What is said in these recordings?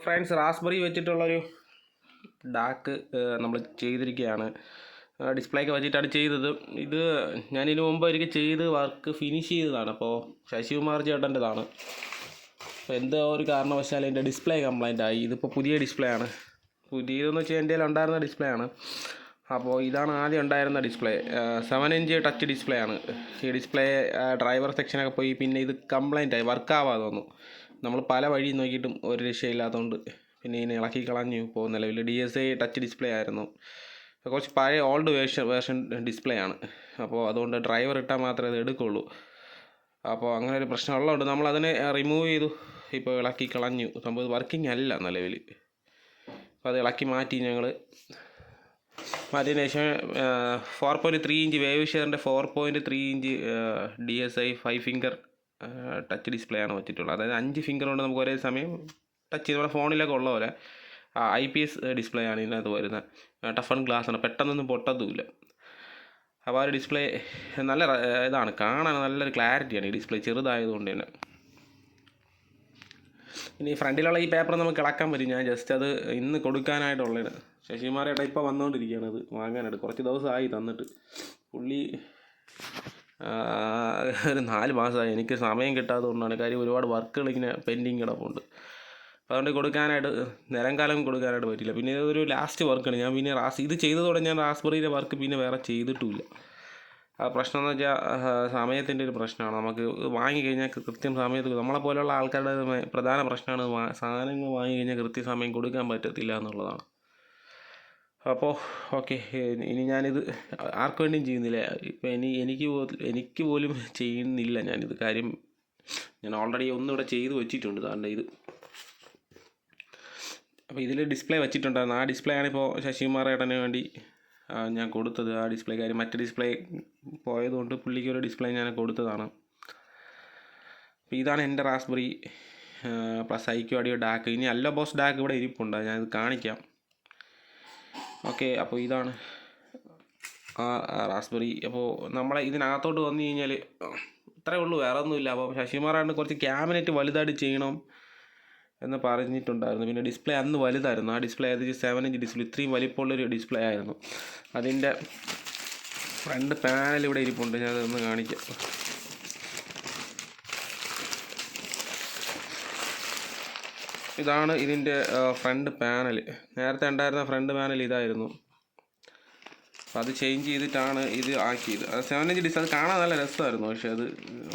Friends, raspberry വെച്ചിട്ടുള്ളൊരു dak നമ്മൾ ചെയ്തിരിക്കുകയാണ്. ഡിസ്പ്ലേക്ക് വെച്ചിട്ടാണ് ചെയ്തത്. ഇത് ഞാനിതിനു മുമ്പ് ഒരിക്കൽ ചെയ്ത് വർക്ക് ഫിനിഷ് ചെയ്തതാണ്. അപ്പോൾ ശശികുമാർ ചേട്ടൻ്റെതാണ്. അപ്പോൾ എന്തോ ഒരു കാരണവശാൽ എൻ്റെ ഡിസ്പ്ലേ കംപ്ലൈൻ്റ് ആയി. ഇതിപ്പോൾ പുതിയ ഡിസ്പ്ലേ ആണ്. പുതിയതെന്ന് വെച്ചാൽ എൻ്റെ കയ്യിൽ ഉണ്ടായിരുന്ന ഡിസ്പ്ലേ ആണ്. അപ്പോൾ ഇതാണ് ആദ്യം ഉണ്ടായിരുന്ന ഡിസ്പ്ലേ. 7 ഇഞ്ച് ടച്ച് ഡിസ്പ്ലേ ആണ്. ഈ ഡിസ്പ്ലേ ഡ്രൈവർ സെക്ഷനൊക്കെ പോയി പിന്നെ ഇത് കംപ്ലൈൻ്റ് ആയി, വർക്കാവാതെ വന്നു. നമ്മൾ പല വഴി നോക്കിയിട്ടും ഒരു രക്ഷയില്ലാത്തതുകൊണ്ട് പിന്നെ ഇതിനെ ഇളക്കി കളഞ്ഞു. ഇപ്പോൾ നിലവിൽ DSi ടച്ച് ഡിസ്പ്ലേ ആയിരുന്നു. കുറച്ച് പഴയ ഓൾഡ് വേർഷൻ ഡിസ്പ്ലേ ആണ്. അപ്പോൾ അതുകൊണ്ട് ഡ്രൈവർ ഇട്ടാൽ മാത്രമേ അത് എടുക്കുള്ളൂ. അപ്പോൾ അങ്ങനെ ഒരു പ്രശ്നം ഉള്ളതുകൊണ്ട് നമ്മളതിനെ റിമൂവ് ചെയ്തു. ഇപ്പോൾ ഇളക്കി കളഞ്ഞു. സംഭവം വർക്കിംഗ് അല്ല നിലവിൽ. അപ്പോൾ അത് ഇളക്കി മാറ്റി. ഞങ്ങൾ മാറ്റിയതിന് ശേഷം 4.3 ഇഞ്ച് വേവ് ഷെയറിൻ്റെ 4.3 inch DSi 5 finger touch display ആണ് വെച്ചിട്ടുള്ളത്. അതായത് 5 ഫിംഗർ കൊണ്ട് നമുക്ക് ഒരേ സമയം ടച്ച് ചെയ്ത് നമ്മുടെ ഫോണിലൊക്കെ ഉള്ള പോലെ IPS ഡിസ്പ്ലേ ആണ് ഇതിനകത്ത് വരുന്നത്. ടഫൺ ഗ്ലാസ് ആണ്, പെട്ടെന്നൊന്നും പൊട്ടത്തുമില്ല. അപ്പോൾ ആ ഒരു ഡിസ്പ്ലേ നല്ല ഇതാണ്, കാണാൻ നല്ലൊരു ക്ലാരിറ്റിയാണ് ഈ ഡിസ്പ്ലേ ചെറുതായതുകൊണ്ട് തന്നെ. ഇനി ഫ്രണ്ടിലുള്ള ഈ പേപ്പർ നമുക്ക് ഇളക്കാൻ പറ്റും. ഞാൻ ജസ്റ്റ് അത് ഇന്ന് കൊടുക്കാനായിട്ടുള്ളത്. ശശികുമാരേട്ടാ ഇപ്പോൾ വന്നുകൊണ്ടിരിക്കുകയാണ് അത് വാങ്ങാനായിട്ട്. കുറച്ച് ദിവസമായി തന്നിട്ട്. പുള്ളി ഒരു 4 മാസമായി. എനിക്ക് സമയം കിട്ടാത്തതുകൊണ്ടാണ്. കാര്യം ഒരുപാട് വർക്കുകൾ ഇങ്ങനെ പെൻഡിങ് കിടപ്പുണ്ട്. അതുകൊണ്ട് കൊടുക്കാനായിട്ട് നിരങ്കാലം കൊടുക്കാനായിട്ട് പറ്റില്ല. പിന്നെ ഇതൊരു ലാസ്റ്റ് വർക്കാണ്. ഞാൻ പിന്നെ ഇത് ചെയ്തതോടെ ഞാൻ റാസ്ബെറിയുടെ വർക്ക് പിന്നെ വേറെ ചെയ്തിട്ടുമില്ല. ആ പ്രശ്നം എന്ന് വെച്ചാൽ സമയത്തിൻ്റെ ഒരു പ്രശ്നമാണ്. നമുക്ക് വാങ്ങിക്കഴിഞ്ഞാൽ കൃത്യം സമയത്ത്, നമ്മളെപ്പോലെയുള്ള ആൾക്കാരുടെ പ്രധാന പ്രശ്നമാണ് സാധനങ്ങൾ വാങ്ങിക്കഴിഞ്ഞാൽ കൃത്യസമയം കൊടുക്കാൻ പറ്റത്തില്ല എന്നുള്ളതാണ്. അപ്പോൾ ഓക്കെ, ഇനി ഞാനിത് ആർക്കു വേണ്ടിയും ചെയ്യുന്നില്ല. ഇപ്പം എനിക്ക് പോലും ചെയ്യുന്നില്ല ഞാനിത്. കാര്യം ഞാൻ ഓൾറെഡി ഒന്നിവിടെ ചെയ്ത് വെച്ചിട്ടുണ്ട്. കാരണം ഇത് അപ്പോൾ ഇതിൽ ഡിസ്പ്ലേ വെച്ചിട്ടുണ്ടായിരുന്നു. ആ ഡിസ്പ്ലേ ആണിപ്പോൾ ശശികുമാർ ഏട്ടന് വേണ്ടി ഞാൻ കൊടുത്തത്. ആ ഡിസ്പ്ലേ കാര്യം മറ്റ് ഡിസ്പ്ലേ പോയതുകൊണ്ട് പുള്ളിക്ക് ഒരു ഡിസ്പ്ലേ ഞാൻ കൊടുത്തതാണ്. അപ്പോൾ ഇതാണ് എൻ്റെ raspberry plus IQ Audio DAC. ഇനി അല്ലോ ബോസ് ഡാക്ക് ഇവിടെ ഇരിപ്പുണ്ട്, ഞാനിത് കാണിക്കാം. ഓക്കെ, അപ്പോൾ ഇതാണ് ആ റാസ്ബെറി. അപ്പോൾ നമ്മളെ ഇതിനകത്തോട്ട് വന്നു കഴിഞ്ഞാൽ ഇത്രയേ ഉള്ളൂ, വേറെ ഒന്നുമില്ല. അപ്പോൾ ശശികുമാറാണ് കുറച്ച് ക്യാബിനറ്റ് വലുതായിട്ട് ചെയ്യണം എന്ന് പറഞ്ഞിട്ടുണ്ടായിരുന്നു. പിന്നെ ഡിസ്പ്ലേ അന്ന് വലുതായിരുന്നു. ആ ഡിസ്പ്ലേ ഏകദേശം 7 ഇഞ്ച് ഡിസ്പ്ലേ, ഇത്രയും വലിപ്പമുള്ളൊരു ഡിസ്പ്ലേ ആയിരുന്നു. അതിൻ്റെ ഫ്രണ്ട് പാനൽ ഇവിടെ ഇരിപ്പുണ്ട്, ഞാനതൊന്ന് കാണിക്കാം. ഇതാണ് ഇതിൻ്റെ ഫ്രണ്ട് പാനൽ. നേരത്തെ ഉണ്ടായിരുന്ന ഫ്രണ്ട് പാനൽ ഇതായിരുന്നു. അപ്പോൾ അത് ചേഞ്ച് ചെയ്തിട്ടാണ് ഇത് ആക്കിയത്. 7 ഇഞ്ച് ഡിസ്പ്ലേ, അത് കാണാൻ നല്ല രസമായിരുന്നു. പക്ഷേ അത്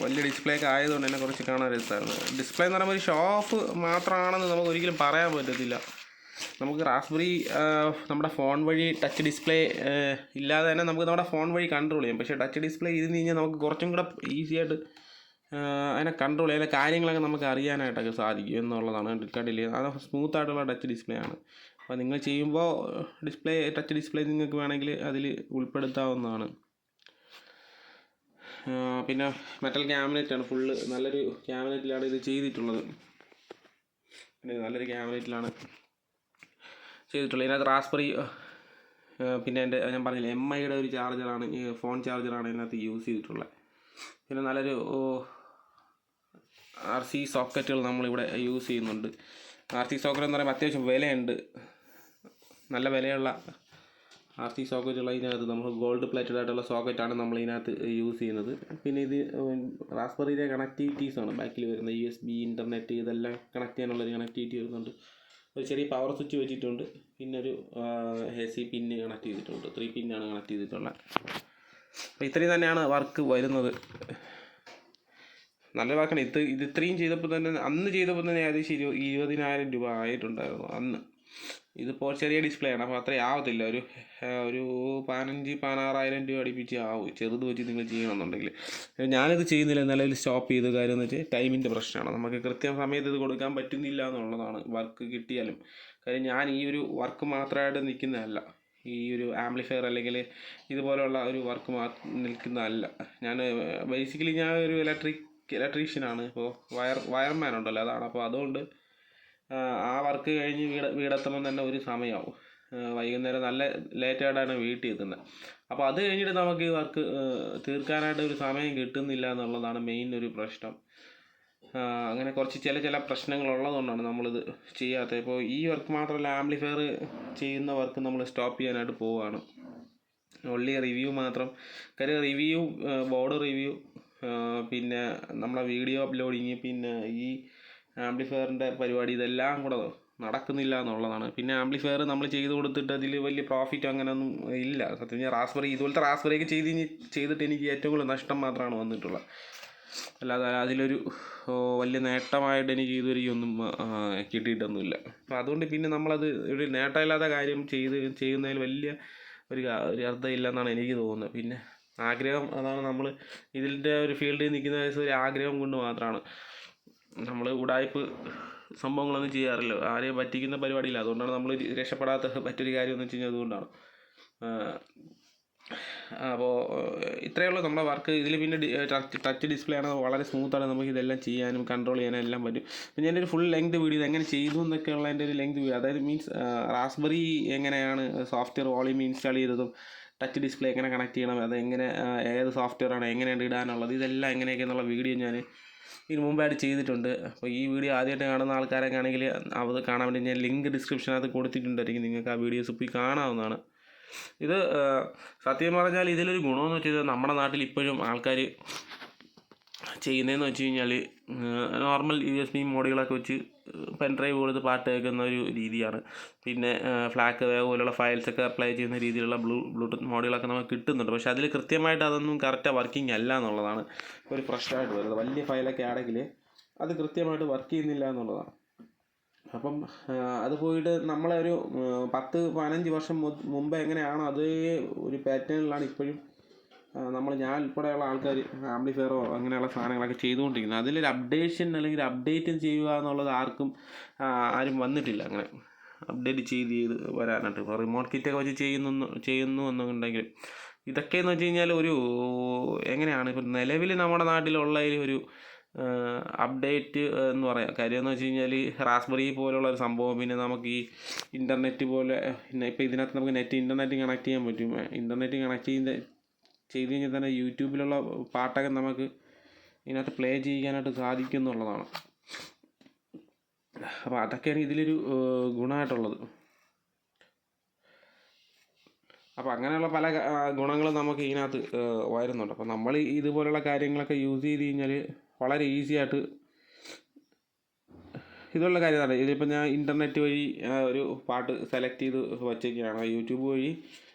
വലിയ ഡിസ്പ്ലേ ഒക്കെ ആയതുകൊണ്ട് തന്നെ കുറച്ച് കാണാൻ രസമായിരുന്നു. ഡിസ്പ്ലേ എന്ന് പറയുമ്പോൾ ഒരു ഷോ ഓഫ് മാത്രമാണെന്ന് നമുക്ക് ഒരിക്കലും പറയാൻ പറ്റത്തില്ല. നമുക്ക് റാസ്ബെറി നമ്മുടെ ഫോൺ വഴി ടച്ച് ഡിസ്പ്ലേ ഇല്ലാതെ തന്നെ നമുക്ക് നമ്മുടെ ഫോൺ വഴി കൺട്രോൾ ചെയ്യാം. പക്ഷേ ടച്ച് ഡിസ്പ്ലേ ഇരുന്ന് കഴിഞ്ഞാൽ നമുക്ക് കുറച്ചും കൂടെ ഈസി ആയിട്ട് അതിനെ കൺട്രോൾ ചെയ്യാൻ, കാര്യങ്ങളൊക്കെ നമുക്ക് അറിയാനായിട്ടൊക്കെ സാധിക്കും എന്നുള്ളതാണ്. കണ്ടില്ലേ, അത് സ്മൂത്തായിട്ടുള്ള ടച്ച് ഡിസ്പ്ലേ ആണ്. അപ്പോൾ നിങ്ങൾ ചെയ്യുമ്പോൾ ടച്ച് ഡിസ്പ്ലേ നിങ്ങൾക്ക് വേണമെങ്കിൽ അതിൽ ഉൾപ്പെടുത്താവുന്നതാണ്. പിന്നെ മെറ്റൽ ക്യാബിനറ്റാണ്, ഫുള്ള് നല്ലൊരു ക്യാബിനറ്റിലാണ് ഇത് ചെയ്തിട്ടുള്ളത്. പിന്നെ നല്ലൊരു ക്യാബിനറ്റിലാണ് ചെയ്തിട്ടുള്ളത്. ഇതിനകത്ത് റാസ്ബെറി പിന്നെ ഞാൻ പറഞ്ഞില്ലേ MIയുടെ ഒരു ചാർജറാണ്, ഈ ഫോൺ ചാർജറാണ് ഇതിനകത്ത് യൂസ് ചെയ്തിട്ടുള്ളത്. പിന്നെ നല്ലൊരു RC സോക്കറ്റുകൾ നമ്മളിവിടെ യൂസ് ചെയ്യുന്നുണ്ട്. RC സോക്കറ്റ് എന്ന് പറയുമ്പോൾ അത്യാവശ്യം വിലയുണ്ട്, നല്ല വിലയുള്ള RC സോക്കറ്റുകൾ. ഇതിനകത്ത് നമ്മൾ ഗോൾഡ് പ്ലേറ്റഡ് ആയിട്ടുള്ള സോക്കറ്റാണ് നമ്മൾ ഇതിനകത്ത് യൂസ് ചെയ്യുന്നത്. പിന്നെ ഇത് റാസ്ബെറിയുടെ കണക്ടിവിറ്റീസാണ് ബാക്കിൽ വരുന്നത്. USB ഇൻ്റർനെറ്റ് ഇതെല്ലാം കണക്ട് ചെയ്യാനുള്ളൊരു കണക്ടിവിറ്റി വരുന്നുണ്ട്. ഒരു ചെറിയ പവർ സ്വിച്ച് വെച്ചിട്ടുണ്ട്. പിന്നെ ഒരു AC പിന്ന് കണക്ട് ചെയ്തിട്ടുണ്ട്. 3 പിന്നാണ് കണക്ട് ചെയ്തിട്ടുള്ളത്. അപ്പോൾ ഇത്രയും തന്നെയാണ് വർക്ക് വരുന്നത്. നല്ല വർക്കാണ്. ഇത് ഇത്രയും ചെയ്തപ്പോൾ തന്നെ, അന്ന് ചെയ്തപ്പോൾ തന്നെ ഏകദേശം 20,000 രൂപ ആയിട്ടുണ്ടായിരുന്നു അന്ന്. ഇതിപ്പോൾ ചെറിയ ഡിസ്പ്ലേ ആണ്, അപ്പോൾ അത്രയും ആവത്തില്ല. ഒരു 15,000-16,000 രൂപ അടുപ്പിച്ച് ആവും ചെറുത് വെച്ച് നിങ്ങൾ ചെയ്യണമെന്നുണ്ടെങ്കിൽ. ഞാനിത് ചെയ്യുന്നില്ല, നിലവിൽ സ്റ്റോപ്പ് ചെയ്ത കാര്യം എന്ന് വെച്ചാൽ ടൈമിൻ്റെ പ്രശ്നമാണ്. നമുക്ക് കൃത്യം സമയത്ത് ഇത് കൊടുക്കാൻ പറ്റുന്നില്ല എന്നുള്ളതാണ്. വർക്ക് കിട്ടിയാലും കാര്യം ഞാൻ ഈ ഒരു വർക്ക് മാത്രമായിട്ട് നിൽക്കുന്നതല്ല. ഈ ഒരു ആംപ്ലിഫയർ അല്ലെങ്കിൽ ഇതുപോലെയുള്ള ഒരു വർക്ക് നിൽക്കുന്നതല്ല. ഞാൻ ബേസിക്കലി ഞാൻ ഒരു ഇലക്ട്രീഷ്യനാണ്. ഇപ്പോൾ വയർമാൻ ഉണ്ടല്ലോ, അതാണ്. അപ്പോൾ അതുകൊണ്ട് ആ വർക്ക് കഴിഞ്ഞ് വീടെത്തുമ്പം തന്നെ ഒരു സമയമാവും. വൈകുന്നേരം നല്ല ലേറ്റായിട്ടാണ് വീട്ടിൽ എത്തുന്നത്. അപ്പോൾ അത് കഴിഞ്ഞിട്ട് നമുക്ക് ഈ വർക്ക് തീർക്കാനായിട്ട് ഒരു സമയം കിട്ടുന്നില്ല എന്നുള്ളതാണ് മെയിൻ ഒരു പ്രശ്നം. അങ്ങനെ കുറച്ച് ചില പ്രശ്നങ്ങളുള്ളതുകൊണ്ടാണ് നമ്മളിത് ചെയ്യാത്തത്. ഇപ്പോൾ ഈ വർക്ക് മാത്രമല്ല, ആംപ്ലിഫയർ ചെയ്യുന്ന വർക്ക് നമ്മൾ സ്റ്റോപ്പ് ചെയ്യാനായിട്ട് പോവുകയാണ്. ഓൺലി റിവ്യൂ മാത്രം. കാര്യം റിവ്യൂ, ബോർഡ് റിവ്യൂ, പിന്നെ നമ്മളെ വീഡിയോ അപ്ലോഡിങ്, പിന്നെ ഈ ആംപ്ലിഫയറിൻ്റെ പരിപാടി, ഇതെല്ലാം കൂടെ നടക്കുന്നില്ല എന്നുള്ളതാണ്. പിന്നെ ആംപ്ലിഫയർ നമ്മൾ ചെയ്ത് കൊടുത്തിട്ട് അതിൽ വലിയ പ്രോഫിറ്റ് അങ്ങനെയൊന്നും ഇല്ല സത്യം പറഞ്ഞാൽ. ഇതുപോലത്തെ റാസ്ബെറിയൊക്കെ ചെയ്തിട്ട് എനിക്ക് ഏറ്റവും കൂടുതൽ നഷ്ടം മാത്രമാണ് വന്നിട്ടുള്ളത്. അല്ലാതെ അതിലൊരു വലിയ നേട്ടമായിട്ട് എനിക്ക് ഇതുവരെയൊന്നും കിട്ടിയിട്ടൊന്നുമില്ല. അപ്പോൾ അതുകൊണ്ട് പിന്നെ നമ്മളത് ഒരു നേട്ടമില്ലാത്ത കാര്യം ചെയ്യുന്നതിൽ വലിയ ഒരു അർത്ഥമില്ലെന്നാണ് എനിക്ക് തോന്നുന്നത്. പിന്നെ ആഗ്രഹം, അതാണ് നമ്മൾ ഇതിൻ്റെ ഒരു ഫീൽഡിൽ നിൽക്കുന്ന ഒരു ആഗ്രഹം കൊണ്ട് മാത്രമാണ് നമ്മൾ ഉടായ്പ് സംഭവങ്ങളൊന്നും ചെയ്യാറില്ല. ആരെയും പറ്റിക്കുന്ന പരിപാടിയില്ല. അതുകൊണ്ടാണ് നമ്മൾ രക്ഷപ്പെടാത്ത മറ്റൊരു കാര്യം എന്ന് വെച്ച് കഴിഞ്ഞാൽ അതുകൊണ്ടാണ്. അപ്പോൾ ഇത്രയേ ഉള്ളൂ നമ്മുടെ വർക്ക്. ഇതിൽ പിന്നെ ടച്ച് ഡിസ്പ്ലേ ആണ്, വളരെ സ്മൂത്താണ്. നമുക്ക് ഇതെല്ലാം ചെയ്യാനും കൺട്രോൾ ചെയ്യാനും എല്ലാം പറ്റും. പിന്നെ എൻ്റെ ഒരു ഫുൾ ലെങ്ത് വീഡിയോ എങ്ങനെ ചെയ്തു എന്നൊക്കെ ഉള്ള എൻ്റെ ഒരു ലെങ്ത് വീഡിയോ, അതായത് മീൻസ് റാസ്ബെറി എങ്ങനെയാണ് സോഫ്റ്റ്വെയർ വോളിയം ഇൻസ്റ്റാൾ ചെയ്തതും, ടച്ച് ഡിസ്പ്ലേ എങ്ങനെ കണക്ട് ചെയ്യണം, അതെങ്ങനെ ഏത് സോഫ്റ്റ്വെയറാണ് എങ്ങനെയാണ് ഇടാനുള്ളത്, ഇതെല്ലാം എങ്ങനെയൊക്കെയെന്നുള്ള വീഡിയോ ഞാൻ ഇതിന് മുമ്പായിട്ട് ചെയ്തിട്ടുണ്ട്. അപ്പോൾ ഈ വീഡിയോ ആദ്യമായിട്ട് കാണുന്ന ആൾക്കാരൊക്കെ ആണെങ്കിൽ അത് കാണാൻ വേണ്ടി ഞാൻ ലിങ്ക് ഡിസ്ക്രിപ്ഷനകത്ത് കൊടുത്തിട്ടുണ്ടായിരിക്കും. നിങ്ങൾക്ക് ആ വീഡിയോസ് പോയി കാണാവുന്നതാണ്. ഇത് സത്യം പറഞ്ഞാൽ ഇതിലൊരു ഗുണമെന്ന് വെച്ചാൽ നമ്മുടെ നാട്ടിൽ ഇപ്പോഴും ആൾക്കാർ ചെയ്യുന്നതെന്ന് വെച്ച് കഴിഞ്ഞാൽ നോർമൽ USB മോഡുകളൊക്കെ വെച്ച് പെൻഡ്രൈവ് കൊടുത്ത് പാട്ട് കേൾക്കുന്ന ഒരു രീതിയാണ്. പിന്നെ ഫ്ലാക്ക് വേവ് പോലുള്ള ഫയൽസൊക്കെ അപ്ലൈ ചെയ്യുന്ന രീതിയിലുള്ള ബ്ലൂടൂത്ത് മോഡുകളൊക്കെ നമുക്ക് കിട്ടുന്നുണ്ട്. പക്ഷേ അതിൽ കൃത്യമായിട്ട് അതൊന്നും കറക്റ്റ് വർക്കിംഗ് അല്ല എന്നുള്ളതാണ് ഒരു പ്രശ്നമായിട്ട് വരുന്നത്. വലിയ ഫയലൊക്കെ ആണെങ്കിൽ അത് കൃത്യമായിട്ട് വർക്ക് ചെയ്യുന്നില്ല എന്നുള്ളതാണ്. അപ്പം അത് പോയിട്ട് നമ്മളൊരു 10-15 വർഷം മുമ്പ് എങ്ങനെയാണോ അതേ ഒരു പാറ്റേണിലാണ് ഇപ്പോഴും ഞാൻ ഉൾപ്പെടെയുള്ള ആൾക്കാർ ആംപ്ലിഫയറോ അങ്ങനെയുള്ള സാധനങ്ങളൊക്കെ ചെയ്തുകൊണ്ടിരിക്കുന്നത്. അതിലൊരു അപ്ഡേഷൻ അല്ലെങ്കിൽ അപ്ഡേറ്റ് ചെയ്യുക എന്നുള്ളത് ആരും വന്നിട്ടില്ല. അങ്ങനെ അപ്ഡേറ്റ് ചെയ്ത് വരാനായിട്ട്. ഇപ്പോൾ റിമോട്ട് കിറ്റൊക്കെ വെച്ച് ചെയ്യുന്നു എന്നുണ്ടെങ്കിൽ ഇതൊക്കെയെന്ന് വെച്ച് കഴിഞ്ഞാൽ ഒരു എങ്ങനെയാണ് ഇപ്പോൾ നിലവിൽ നമ്മുടെ നാട്ടിലുള്ള ഒരു അപ്ഡേറ്റ് എന്ന് പറയാം. കാര്യം എന്ന് വെച്ച് കഴിഞ്ഞാൽ റാസ്ബെറി പോലുള്ള ഒരു സംഭവം, പിന്നെ നമുക്ക് ഈ ഇൻ്റർനെറ്റ് പോലെ, ഇപ്പോൾ ഇതിനകത്ത് നമുക്ക് ഇൻ്റർനെറ്റ് കണക്ട് ചെയ്യാൻ പറ്റും. ഇൻ്റർനെറ്റ് കണക്ട് ചെയ്ത് കഴിഞ്ഞാൽ തന്നെ യൂട്യൂബിലുള്ള പാട്ടൊക്കെ നമുക്ക് ഇതിനകത്ത് പ്ലേ ചെയ്യാനായിട്ട് സാധിക്കും എന്നുള്ളതാണ്. അപ്പോൾ അതൊക്കെയാണ് ഇതിലൊരു ഗുണമായിട്ടുള്ളത്. അപ്പോൾ അങ്ങനെയുള്ള പല ഗുണങ്ങളും നമുക്ക് ഇതിനകത്ത് വരുന്നുണ്ട്. അപ്പോൾ നമ്മൾ ഇതുപോലുള്ള കാര്യങ്ങളൊക്കെ യൂസ് ചെയ്ത് കഴിഞ്ഞാൽ വളരെ ഈസി ആയിട്ട് ഇതുള്ള കാര്യമാണ്. ഇതിപ്പോൾ ഞാൻ ഇൻ്റർനെറ്റ് വഴി ഒരു പാട്ട് സെലക്ട് ചെയ്ത് വച്ചേക്കുകയാണ്. യൂട്യൂബ് വഴി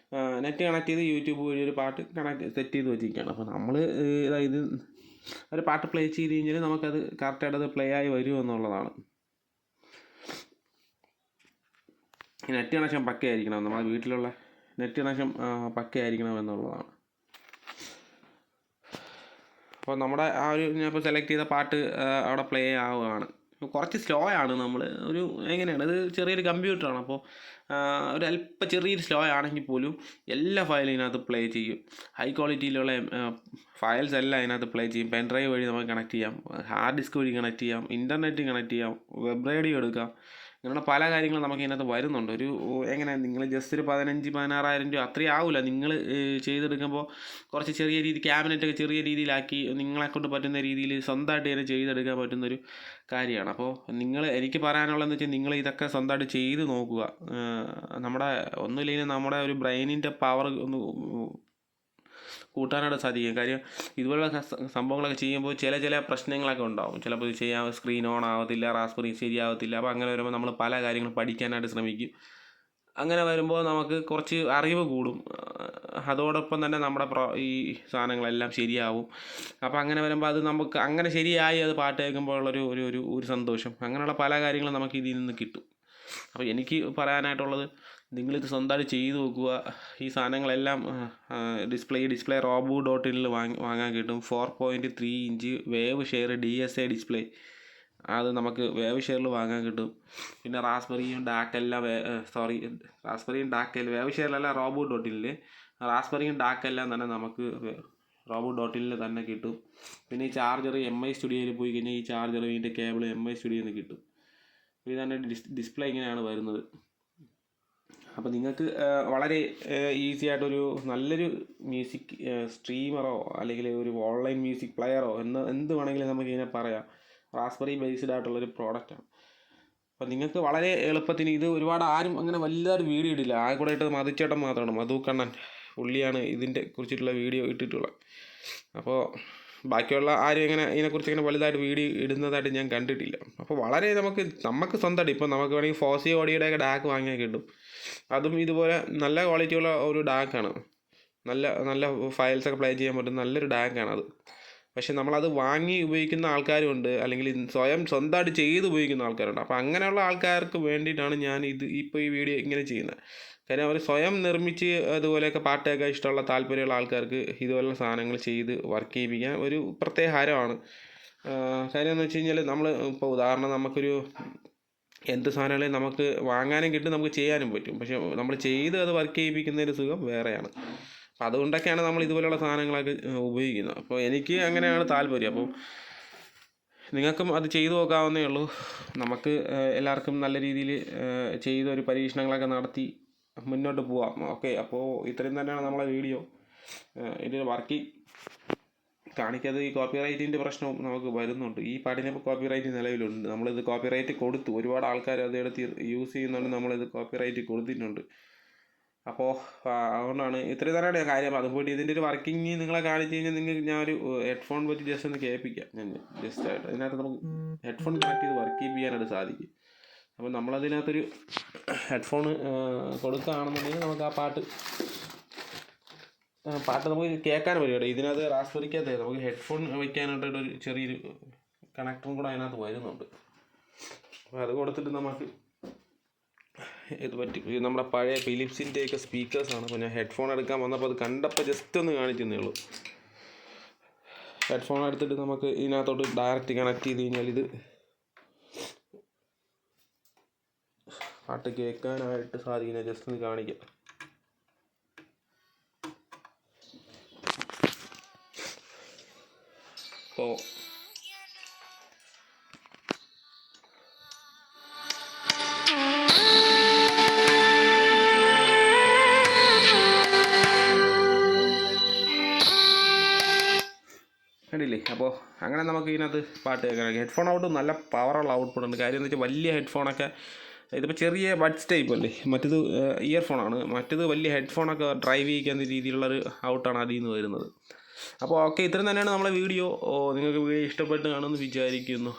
നെറ്റ് കണക്ട് ചെയ്ത് യൂട്യൂബ് വഴി ഒരു പാട്ട് സെറ്റ് ചെയ്ത് വെച്ചിരിക്കുകയാണ്. അപ്പോൾ നമ്മൾ ഇത് ഒരു പാട്ട് പ്ലേ ചെയ്ത് കഴിഞ്ഞാൽ നമുക്കത് കറക്റ്റായിട്ട് അത് പ്ലേ ആയി വരും എന്നുള്ളതാണ്. നെറ്റ് കണക്ഷൻ പക്കയായിരിക്കണം, നമ്മുടെ വീട്ടിലുള്ള നെറ്റ് കണക്ഷൻ പക്കയായിരിക്കണം എന്നുള്ളതാണ്. അപ്പോൾ നമ്മുടെ ഞാൻ ഇപ്പോൾ സെലക്ട് ചെയ്ത പാട്ട് അവിടെ പ്ലേ ആവുകയാണ്. കുറച്ച് സ്ലോ ആണ്. നമ്മൾ എങ്ങനെയാണ്, ഇത് ചെറിയൊരു കമ്പ്യൂട്ടറാണ്. അപ്പോൾ ഒരല്പം ചെറിയൊരു സ്ലോ ആണെങ്കിൽ പോലും എല്ലാ ഫയലും ഇതിനകത്ത് പ്ലേ ചെയ്യും. ഹൈ ക്വാളിറ്റിയിലുള്ള ഫയൽസ് എല്ലാം അതിനകത്ത് പ്ലേ ചെയ്യും. പെൻഡ്രൈവ് വഴി നമുക്ക് കണക്ട് ചെയ്യാം, ഹാർഡ് ഡിസ്ക് വഴി കണക്ട് ചെയ്യാം, ഇൻ്റർനെറ്റ് കണക്ട് ചെയ്യാം, വെബ് റേഡിയോ എടുക്കാം. ഇങ്ങനെയുള്ള പല കാര്യങ്ങളും നമുക്ക് ഇതിനകത്ത് വരുന്നുണ്ട്. എങ്ങനെ നിങ്ങൾ ജസ്റ്റ് ഒരു 15,000-16,000 രൂപ അത്രയും ആവില്ല. നിങ്ങൾ ചെയ്തെടുക്കുമ്പോൾ കുറച്ച് ചെറിയ രീതി ക്യാബിനറ്റൊക്കെ ചെറിയ രീതിയിലാക്കി നിങ്ങളെക്കൊണ്ട് പറ്റുന്ന രീതിയിൽ സ്വന്തമായിട്ട് തന്നെ ചെയ്തെടുക്കാൻ പറ്റുന്നൊരു കാര്യമാണ്. അപ്പോൾ എനിക്ക് പറയാനുള്ളതെന്ന് വെച്ചാൽ നിങ്ങൾ ഇതൊക്കെ സ്വന്തമായിട്ട് ചെയ്ത് നോക്കുക. നമ്മുടെ ഒന്നുമില്ലെങ്കിൽ നമ്മുടെ ഒരു ബ്രെയിനിൻ്റെ പവർ ഒന്ന് കൂട്ടാനായിട്ട് സാധിക്കും. കാര്യം ഇതുപോലുള്ള സംഭവങ്ങളൊക്കെ ചെയ്യുമ്പോൾ ചില പ്രശ്നങ്ങളൊക്കെ ഉണ്ടാവും. ചിലപ്പോൾ ഇത് ചെയ്യാൻ സ്ക്രീൻ ഓൺ ആവത്തില്ല, റാസ്ബെറി ശരിയാവത്തില്ല. അപ്പോൾ അങ്ങനെ വരുമ്പോൾ നമ്മൾ പല കാര്യങ്ങളും പഠിക്കാനായിട്ട് ശ്രമിക്കും. അങ്ങനെ വരുമ്പോൾ നമുക്ക് കുറച്ച് അറിവ് കൂടും. അതോടൊപ്പം തന്നെ നമ്മുടെ ഈ സാധനങ്ങളെല്ലാം ശരിയാവും. അപ്പോൾ അങ്ങനെ വരുമ്പോൾ അത് നമുക്ക് അങ്ങനെ ശരിയായി അത് പാട്ട് കേൾക്കുമ്പോൾ ഉള്ളൊരു ഒരു സന്തോഷം, അങ്ങനെയുള്ള പല കാര്യങ്ങളും നമുക്ക് ഇതിൽ നിന്ന് കിട്ടും. അപ്പോൾ എനിക്ക് പറയാനായിട്ടുള്ളത്, നിങ്ങളിത് സ്വന്തമായിട്ട് ചെയ്ത് നോക്കുക. ഈ സാധനങ്ങളെല്ലാം ഡിസ്പ്ലേ robo.in വാങ്ങാൻ കിട്ടും. 4.3 inch wave share DSA display, അത് നമുക്ക് വേവ് ഷെയറിൽ വാങ്ങാൻ കിട്ടും. പിന്നെ റാസ്ബെറിയും ഡാക്കെല്ലാം വേവ് ഷെയറിലല്ല robo.in, റാസ്ബെറിയും ഡാക്കെല്ലാം തന്നെ നമുക്ക് robo.in തന്നെ കിട്ടും. പിന്നെ ഈ ചാർജർ MI സ്റ്റുഡിയോയിൽ പോയി കഴിഞ്ഞാൽ ഈ ചാർജർ ഇതിൻ്റെ കേബിൾ MI സ്റ്റുഡിയോയിൽ നിന്ന് കിട്ടും. ഇതാണ് ഡിസ്പ്ലേ ഇങ്ങനെയാണ് വരുന്നത്. അപ്പോൾ നിങ്ങൾക്ക് വളരെ ഈസി ആയിട്ടൊരു നല്ലൊരു മ്യൂസിക് സ്ട്രീമറോ അല്ലെങ്കിൽ ഒരു ഓൺലൈൻ മ്യൂസിക് പ്ലെയറോ എന്ത് വേണമെങ്കിലും നമുക്ക് ഇതിനെ പറയാം. റാസ്ബെറി ബേസ്ഡ് ആയിട്ടുള്ളൊരു പ്രോഡക്റ്റാണ്. അപ്പോൾ നിങ്ങൾക്ക് വളരെ എളുപ്പത്തിന് ഇത് ഒരുപാട് ആരും അങ്ങനെ വലുതായിട്ട് വീഡിയോ ഇടില്ല. ആകെ കൂടെ ഇട്ടത് മധുച്ചേട്ടൻ മാത്രമാണ്, മധു കണ്ണൻ പുള്ളിയാണ് ഇതിൻ്റെ കുറിച്ചിട്ടുള്ള വീഡിയോ ഇട്ടിട്ടുള്ളത്. അപ്പോൾ ബാക്കിയുള്ള ആരും ഇതിനെക്കുറിച്ച് ഇങ്ങനെ വലുതായിട്ട് വീഡിയോ ഇടുന്നതായിട്ട് ഞാൻ കണ്ടിട്ടില്ല. അപ്പോൾ വളരെ നമുക്ക് സ്വന്തമായിട്ട് ഇപ്പോൾ നമുക്ക് വേണമെങ്കിൽ ഫോസി ഓഡിയോയുടെയൊക്കെ ഡാക്ക് വാങ്ങിയാൽ കിട്ടും. അതും ഇതുപോലെ നല്ല ക്വാളിറ്റിയുള്ള ഒരു ഡാക്കാണ്, നല്ല നല്ല ഫയൽസൊക്കെ പ്ലേ ചെയ്യാൻ പറ്റും, നല്ലൊരു ഡാക്കാണ് അത്. പക്ഷെ നമ്മളത് വാങ്ങി ഉപയോഗിക്കുന്ന ആൾക്കാരുണ്ട്, അല്ലെങ്കിൽ സ്വന്തമായിട്ട് ചെയ്ത് ഉപയോഗിക്കുന്ന ആൾക്കാരുണ്ട്. അപ്പോൾ അങ്ങനെയുള്ള ആൾക്കാർക്ക് വേണ്ടിയിട്ടാണ് ഞാൻ ഇപ്പോൾ ഈ വീഡിയോ ഇങ്ങനെ ചെയ്യുന്നത്. കാര്യം അവർ സ്വയം നിർമ്മിച്ച് അതുപോലെയൊക്കെ പാട്ട് കേൾക്കാൻ ഇഷ്ടമുള്ള താല്പര്യമുള്ള ആൾക്കാർക്ക് ഇതുപോലുള്ള സാധനങ്ങൾ ചെയ്ത് വർക്ക് ചെയ്യിപ്പിക്കാൻ ഒരു പ്രത്യേക ഹരമാണ്. കാര്യം എന്ന് വെച്ച് കഴിഞ്ഞാൽ നമ്മൾ ഇപ്പോൾ ഉദാഹരണം നമുക്കൊരു എന്ത് സാധനങ്ങളെയും നമുക്ക് വാങ്ങാനും കിട്ടും, നമുക്ക് ചെയ്യാനും പറ്റും. പക്ഷെ നമ്മൾ ചെയ്ത് അത് വർക്ക് ചെയ്യിപ്പിക്കുന്നതിന് സുഖം വേറെയാണ്. അപ്പോൾ അതുകൊണ്ടൊക്കെയാണ് നമ്മൾ ഇതുപോലെയുള്ള സാധനങ്ങളൊക്കെ ഉപയോഗിക്കുന്നത്. അപ്പോൾ എനിക്ക് അങ്ങനെയാണ് താല്പര്യം. അപ്പോൾ നിങ്ങൾക്കും അത് ചെയ്തു നോക്കാവുന്നേ ഉള്ളൂ. നമുക്ക് എല്ലാവർക്കും നല്ല രീതിയിൽ ചെയ്തൊരു പരീക്ഷണങ്ങളൊക്കെ നടത്തി മുന്നോട്ട് പോവാം. ഓക്കെ, അപ്പോൾ ഇത്രയും തന്നെയാണ് നമ്മളെ വീഡിയോ. ഇതിൽ വർക്കിംഗ് കാണിക്കാതെ ഈ കോപ്പിറൈറ്റിൻ്റെ പ്രശ്നവും നമുക്ക് വരുന്നുണ്ട്. ഈ പാട്ടിനിപ്പോൾ കോപ്പിറൈറ്റ് നിലവിലുണ്ട്. നമ്മളിത് കോപ്പിറൈറ്റ് കൊടുത്തു, ഒരുപാട് ആൾക്കാർ അതെടുത്ത് യൂസ് ചെയ്യുന്നുണ്ട്, നമ്മളിത് കോപ്പിറൈറ്റ് കൊടുത്തിട്ടുണ്ട്. അപ്പോൾ അതുകൊണ്ടാണ് ഇത്രയും തന്നെയാണ് കാര്യം. അതുപോലെ ഇതിൻ്റെ ഒരു വർക്കിംഗ് നിങ്ങളെ കാണിച്ച് കഴിഞ്ഞാൽ ഞാനൊരു ഹെഡ്ഫോൺ വെച്ച് ജസ്റ്റ് ഒന്ന് കേൾപ്പിക്കാം. ഞാൻ ജസ്റ്റ് ആയിട്ട് അതിനകത്ത് നമുക്ക് ഹെഡ്ഫോൺ കണക്ട് ചെയ്ത് വർക്ക് ചെയ്യാനായിട്ട് സാധിക്കും. അപ്പോൾ നമ്മളതിനകത്തൊരു ഹെഡ്ഫോൺ കൊടുക്കുകയാണെന്നുണ്ടെങ്കിൽ നമുക്ക് ആ പാട്ട് നമുക്ക് കേൾക്കാൻ പറ്റും കേട്ടോ. ഇതിനകത്ത് റാസ്ബെറിക്കകത്ത് നമുക്ക് ഹെഡ്ഫോൺ വയ്ക്കാനായിട്ടൊരു ചെറിയൊരു കണക്ടറും കൂടെ അതിനകത്ത് വരുന്നുണ്ട്. അപ്പോൾ അത് കൊടുത്തിട്ട് നമുക്ക് ഇത് പറ്റും. ഇത് നമ്മുടെ പഴയ ഫിലിപ്സിൻ്റെയൊക്കെ സ്പീക്കേഴ്സാണ്. അപ്പോൾ ഞാൻ ഹെഡ്ഫോൺ എടുക്കാൻ വന്നപ്പോൾ അത് കണ്ടപ്പോൾ ജസ്റ്റ് ഒന്ന് കാണിക്കുന്നേ ഉള്ളൂ. ഹെഡ്ഫോൺ എടുത്തിട്ട് നമുക്ക് ഇതിനകത്തോട്ട് ഡയറക്റ്റ് കണക്ട് ചെയ്ത് കഴിഞ്ഞാൽ ഇത് പാട്ട് കേൾക്കാനായിട്ട് സാധിക്കുന്ന ജസ്റ്റ് ഒന്ന് കാണിക്കാം. അപ്പോൾ കണ്ടില്ലേ. അപ്പോൾ അങ്ങനെ നമുക്ക് ഇതിനകത്ത് പാട്ട് കേൾക്കാൻ. ഹെഡ്ഫോൺ ഔട്ട് നല്ല പവറുള്ള ഔട്ട്പുട്ട് ഉണ്ട്. കാര്യം എന്ന് വെച്ചാൽ വലിയ ഹെഡ്ഫോണൊക്കെ ഇതിപ്പോൾ ചെറിയ ബഡ്സ് ടൈപ്പ് അല്ലേ, മറ്റേത് ഇയർഫോണാണ്. മറ്റേത് വലിയ ഹെഡ്ഫോണൊക്കെ ഡ്രൈവ് ചെയ്യിക്കുന്ന രീതിയിലുള്ളൊരു ഔട്ടാണ് അതിൽ നിന്ന് വരുന്നത്. അപ്പോൾ ഓക്കെ, ഇത്രയും തന്നെയാണ് നമ്മളെ വീഡിയോ. നിങ്ങൾക്ക് വീഡിയോ ഇഷ്ടപ്പെട്ട് കാണുമെന്ന് വിചാരിക്കുന്നു.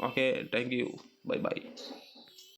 Okay, thank you, bye bye.